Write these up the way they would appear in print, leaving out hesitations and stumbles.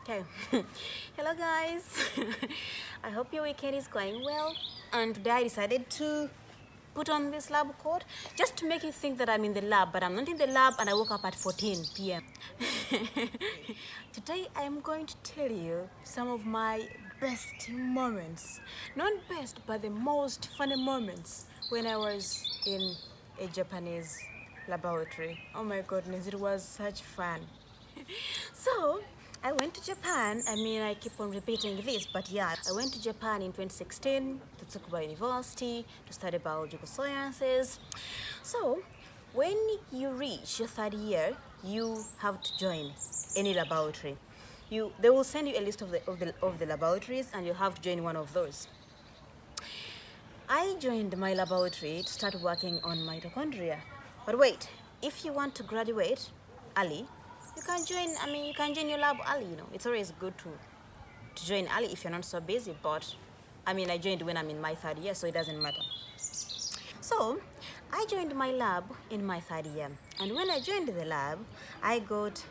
Okay. Hello guys. I hope your weekend is going well. And today I decided to put on this lab coat just to make you think that I'm in the lab, but I'm not in the lab and I woke up at 14 p.m. Today I'm going to tell you some of my best moments. Not best, but the most funny moments when I was in a Japanese laboratory. Oh my goodness, it was such fun. So, I went to Japan. I keep on repeating this, but yeah, I went to Japan in 2016 to Tsukuba University to study biological sciences. So, when you reach your third year, you have to join any laboratory. They will send you a list of the laboratories, and you have to join one of those. I joined my laboratory to start working on mitochondria. But wait, if you want to graduate early, you can join your lab early. It's always good to join early if you're not so busy, but I joined when I'm in my third year, so it doesn't matter. So, I joined my lab in my third year, and when I joined the lab, I got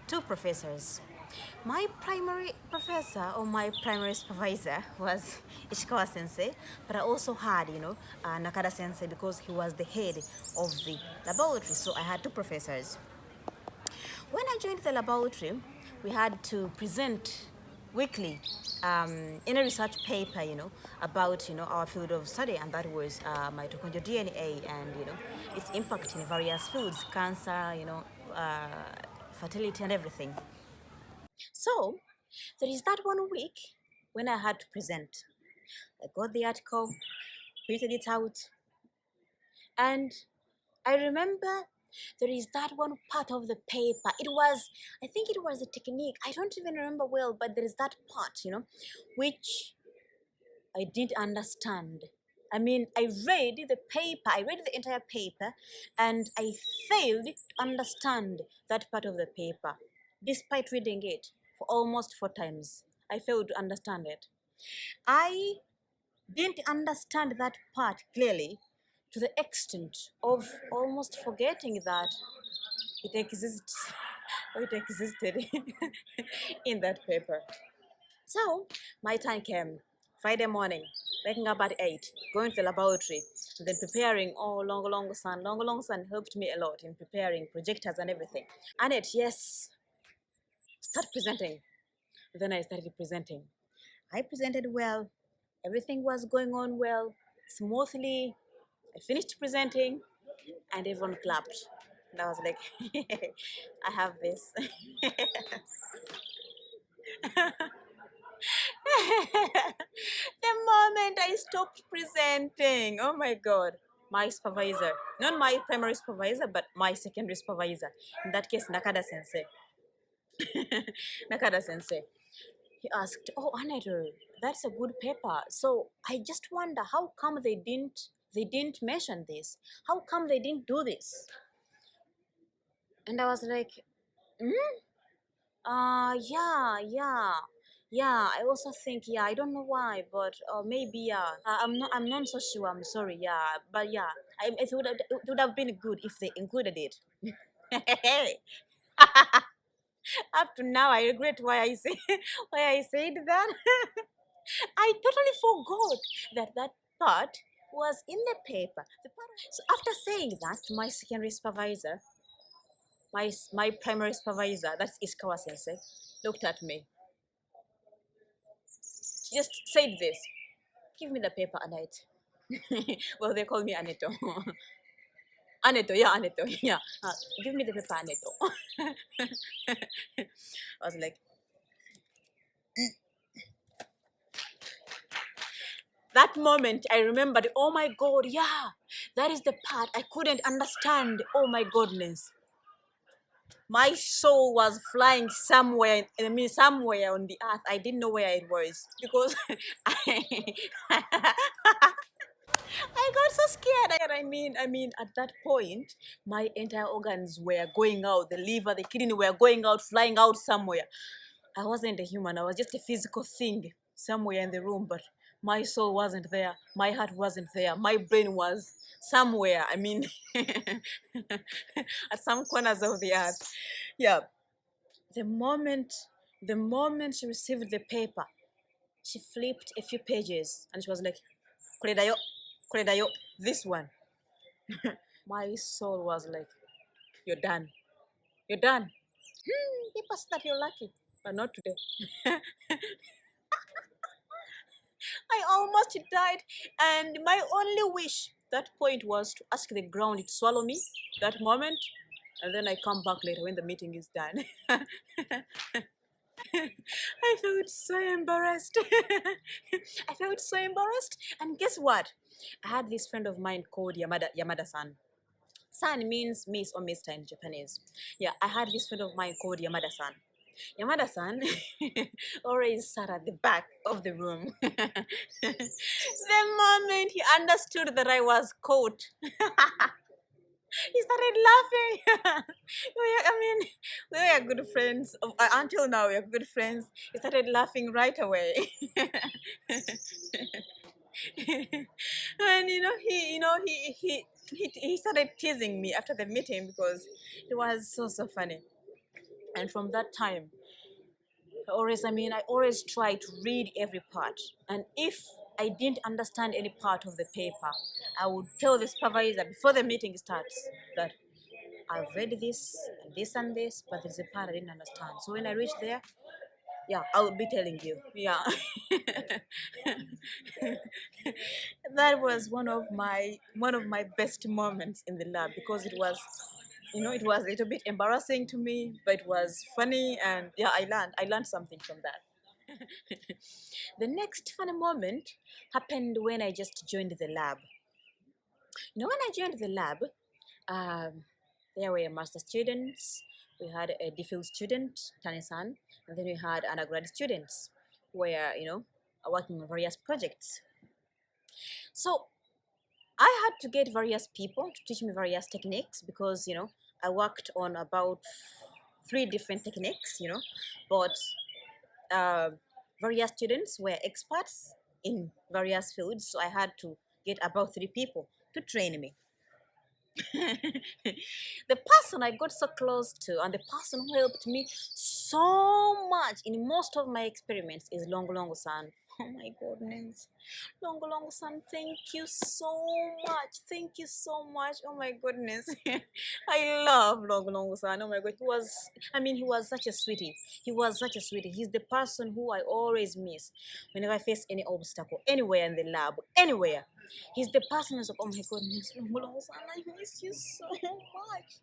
two professors. My primary professor or my primary supervisor was Ishikawa sensei, but I also had, Nakkazi sensei because he was the head of the laboratory, so I had two professors. When I joined the laboratory, we had to present weekly in a research paper, about, our field of study, and that was mitochondrial DNA and, its impact in various fields, cancer, fertility and everything. So there is that one week when I had to present. I got the article, printed it out, and I remember there is that one part of the paper. I think it was a technique. I don't even remember well, but there is that part, which I didn't understand. I read the entire paper, and I failed to understand that part of the paper. Despite reading it for almost 4 times, I failed to understand it. I didn't understand that part clearly to the extent of almost forgetting that it exists or it existed in that paper. So my time came Friday morning, waking up at 8, going to the laboratory, and then preparing. Oh, long sun helped me a lot in preparing projectors and everything. Annette, yes, start presenting. Then I started presenting. I presented well. Everything was going on well, smoothly. I finished presenting, and everyone clapped. And I was like, I have this. The moment I stopped presenting, oh my God, my supervisor, not my primary supervisor, but my secondary supervisor, in that case, Nakkazi sensei. Nakkazi sensei. He asked, "Oh, Aneta, that's a good paper. So I just wonder how come they didn't mention this? How come they didn't do this?" And I was like, hmm? Yeah. I also think, yeah, I don't know why, but maybe, yeah. I'm not so sure. I'm sorry, yeah, but yeah, it would have been good if they included it. Up to now, I regret why I say why I said that. I totally forgot that part was in the paper. So after saying that to my secondary supervisor, my primary supervisor, that's Ishikawa sensei, looked at me. She just said this: "Give me the paper, Annette." Well, they call me Aneto. Aneto, yeah, Aneto, yeah. Give me the paper, Aneto. I was like, that moment I remembered, oh my God, yeah, that is the part I couldn't understand. Oh my goodness. My soul was flying somewhere, somewhere on the earth. I didn't know where it was because I got so scared. At that point, my entire organs were going out. The liver, the kidney were going out, flying out somewhere. I wasn't a human. I was just a physical thing somewhere in the room, but my soul wasn't there. My heart wasn't there. My brain was somewhere. At some corners of the earth. Yeah. The moment The moment she received the paper, she flipped a few pages and she was like, Koredayo, Koredayo, this one. My soul was like, you're done. You're done. People say that you're lucky, but not today. I almost died, and my only wish that point was to ask the ground to swallow me that moment, and then I come back later when the meeting is done. I felt so embarrassed. I felt so embarrassed. And guess what? I had this friend of mine called Yamada-san. San means miss or mister in Japanese. Yeah, I had this friend of mine called Yamada-san. Yamada-san always sat at the back of the room. The moment he understood that I was caught, he started laughing. We were good friends. Until now, we are good friends. He started laughing right away. And he started teasing me after the meeting because it was so funny. And from that time, I always try to read every part. And if I didn't understand any part of the paper, I would tell the supervisor before the meeting starts that I've read this, and this, but there's a part I didn't understand. So when I reach there, yeah, I will be telling you. Yeah. That was one of my best moments in the lab because it was a little bit embarrassing to me, but it was funny, and yeah, I learned something from that. The next funny moment happened when I just joined the lab. When I joined the lab, um, there were master students, we had a DPhil student, Tani-san, and then we had undergrad students who were, working on various projects. So I had to get various people to teach me various techniques because, I worked on about 3 different techniques, but uh, various students were experts in various fields. So I had to get about 3 people to train me. The person I got so close to and the person who helped me so much in most of my experiments is Longo Longo san. Oh my goodness. Longo Longo san, thank you so much. Thank you so much. Oh my goodness. I love Longo Longo san. Oh my god. He was such a sweetie. He was such a sweetie. He's the person who I always miss whenever I face any obstacle, anywhere in the lab, anywhere. He's the person who's like, oh my goodness, Longo Longo san, I miss you so much.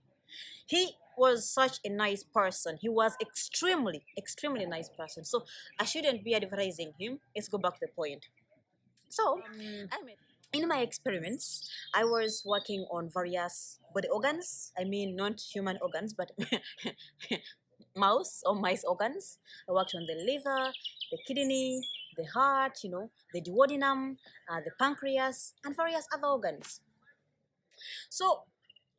He was such a nice person. He was extremely nice person. So I shouldn't be advertising him. Let's go back to the point. So, in my experiments, I was working on various body organs. Not human organs, but mouse or mice organs. I worked on the liver, the kidney, the heart, the duodenum, the pancreas, and various other organs. So,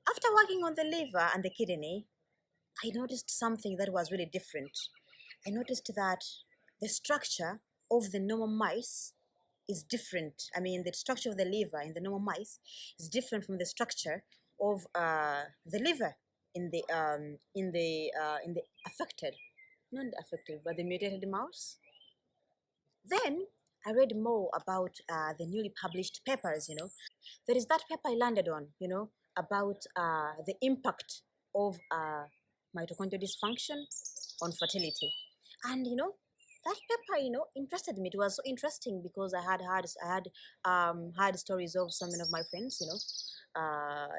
after working on the liver and the kidney, I noticed something that was really different. I noticed that the structure of the normal mice is different. The structure of the liver in the normal mice is different from the structure of the liver in the affected, not the affected, but the mutated mouse. Then I read more about the newly published papers. There is that paper I landed on. About the impact of mitochondrial dysfunction on fertility, and that paper interested me. It was so interesting because I had stories of some of my friends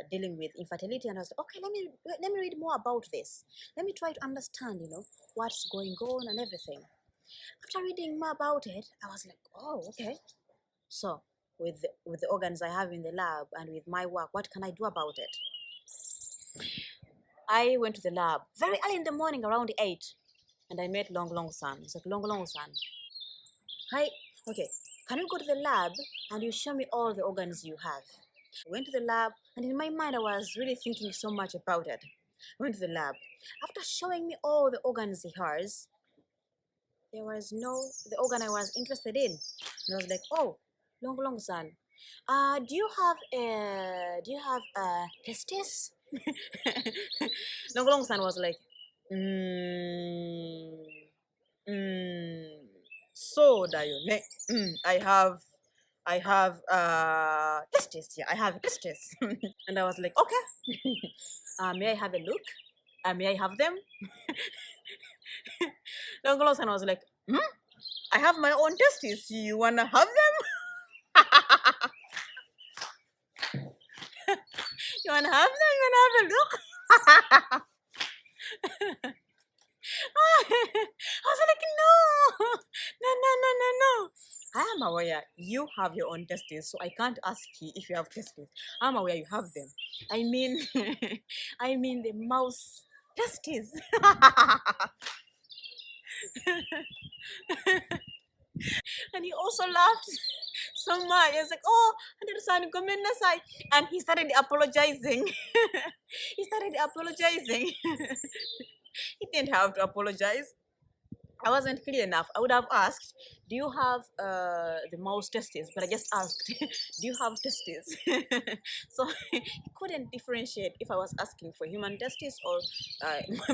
dealing with infertility, and I was like, okay, let me read more about this. Let me try to understand what's going on and everything. After reading more about it, I was like, oh, okay. So with the organs I have in the lab and with my work, what can I do about it? I went to the lab very early in the morning, around 8, and I met Long Long san. It's like, Long Long san, hi, okay, can you go to the lab and you show me all the organs you have? I went to the lab, and in my mind I was really thinking so much about it. I went to the lab. After showing me all the organs he has, there was the organ I was interested in. And I was like, oh, Long Long san, do you have testes? Long Long san was like, Mm, so da yo ne. I have testes. Yeah, I have testes. And I was like, okay, may I have a look? May I have them? The uncle and I was like, I have my own testes. You wanna have them? You wanna have them? You wanna have a look? I was like, no, no, no, no, no, no. I am aware you have your own testes, so I can't ask you if you have testes. I'm aware you have them. I mean, I mean the mouse testes. And he also laughed so much. He was like, oh, and he started apologizing. He started apologizing. He didn't have to apologize. I wasn't clear enough. I would have asked, do you have the mouse testes? But I just asked, do you have testes? So he couldn't differentiate if I was asking for human testes or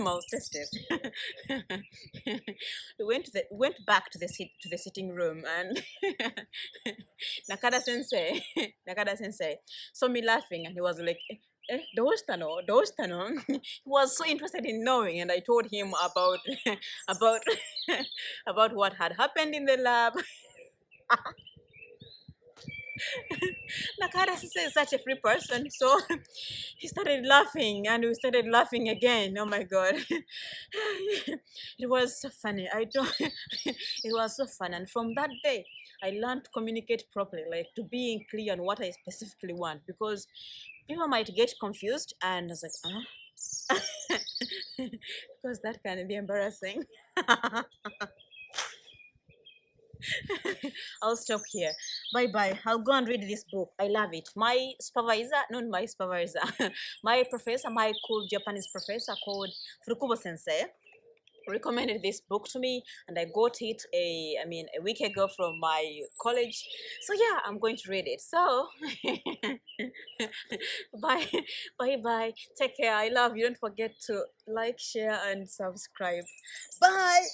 mouse testes. We went back to the sitting room, and Nakada sensei saw me laughing, and he was like, dostano. He was so interested in knowing, and I told him about about about what had happened in the lab. Nakada sensei is such a free person, so he started laughing, and we started laughing again. Oh my god. It was so funny. I don't It was so fun, and from that day I learned to communicate properly, like to being clear on what I specifically want, because people might get confused, and I was like, because that can be embarrassing. I'll stop here. Bye bye. I'll go and read this book. I love it. My supervisor, not my supervisor, my professor, my cool Japanese professor called Furukubo Sensei recommended this book to me, and I got it a week ago from my college. So yeah, I'm going to read it. So bye bye. Take care. I love you. Don't forget to like, share, and subscribe. Bye.